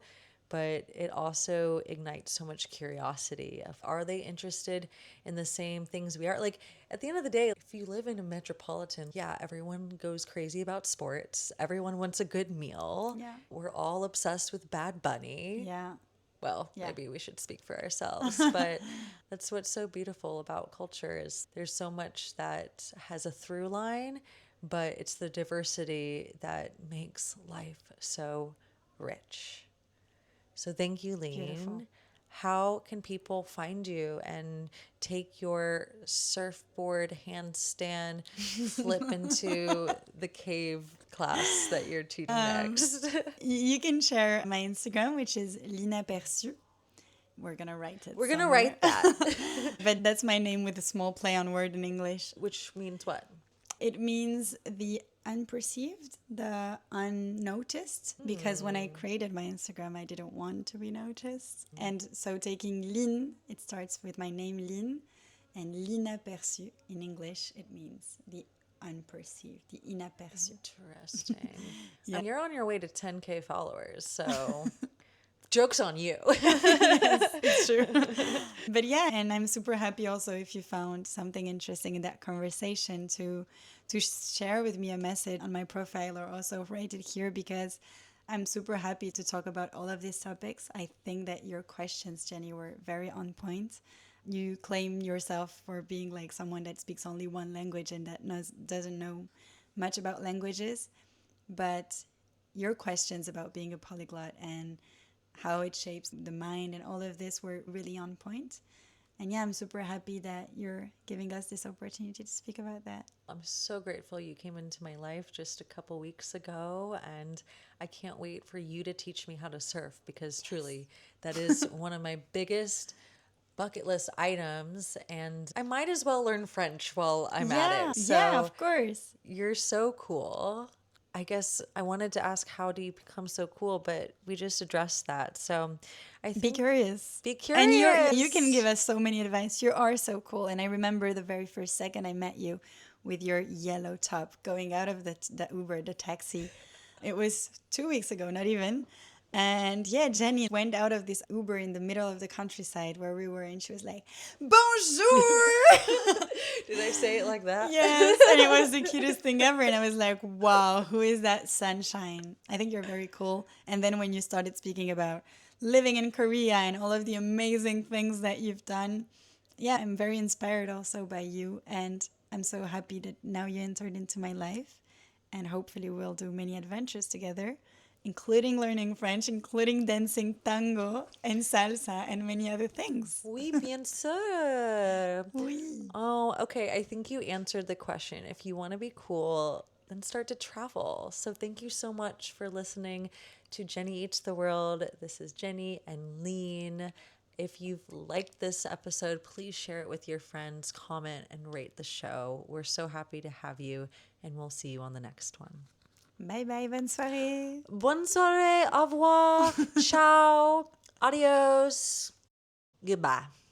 but it also ignites so much curiosity of, are they interested in the same things we are? Like, at the end of the day, if you live in a metropolitan, yeah, everyone goes crazy about sports. Everyone wants a good meal. Yeah. We're all obsessed with Bad Bunny. Yeah. Well, Yeah. maybe we should speak for ourselves, but that's what's so beautiful about culture is there's so much that has a through line, but it's the diversity that makes life so rich. So thank you, Beautiful. Lean. How can people find you and take your surfboard handstand flip into the cave class that you're teaching next? You can share my Instagram, which is l'inaperçu. We're going to write it We're going to somewhere. write that. But that's my name with a small play on word in English. Which means what? It means the unperceived, the unnoticed, because when I created my Instagram, I didn't want to be noticed. And so taking Lin, it starts with my name Lin, and l'inaperçu in English, it means the unperceived, the inaperçu. Interesting. Yeah. And you're on your way to 10K followers, so joke's on you. It's true. But yeah, and I'm super happy also if you found something interesting in that conversation to share with me a message on my profile or also write it here, because I'm super happy to talk about all of these topics. I think that your questions, Jenny, were very on point. You claim yourself for being like someone that speaks only one language and that doesn't know much about languages, but your questions about being a polyglot and how it shapes the mind and all of this were really on point. And yeah, I'm super happy that you're giving us this opportunity to speak about that. I'm so grateful you came into my life just a couple weeks ago, and I can't wait for you to teach me how to surf because truly that is one of my biggest bucket list items, and I might as well learn French while I'm at it. So yeah, of course. you're so cool. I guess I wanted to ask, how do you become so cool? But we just addressed that. So I Be think curious. be And curious. you can give us so many advice. You are so cool. And I remember the very first second I met you with your yellow top going out of the Uber, the taxi. It was 2 weeks ago, not even. And yeah, Jenny went out of this Uber in the middle of the countryside where we were, and she was like, "Bonjour!" Did I say it like that? Yes, and it was the cutest thing ever. And I was like, wow, who is that sunshine? I think you're very cool. And then when you started speaking about living in Korea and all of the amazing things that you've done, yeah, I'm very inspired also by you. And I'm so happy that now you entered into my life. And hopefully we'll do many adventures together, including learning French, including dancing tango and salsa and many other things. Oui, bien sûr. Oui. Oh, okay. I think you answered the question. If you want to be cool, then start to travel. So thank you so much for listening to Jenny Eats the World. This is Jenny and Lean. If you've liked this episode, please share it with your friends, comment, and rate the show. We're so happy to have you, and we'll see you on the next one. Bye bye, bonne soirée. Bonne soirée, au revoir, ciao, adios, goodbye.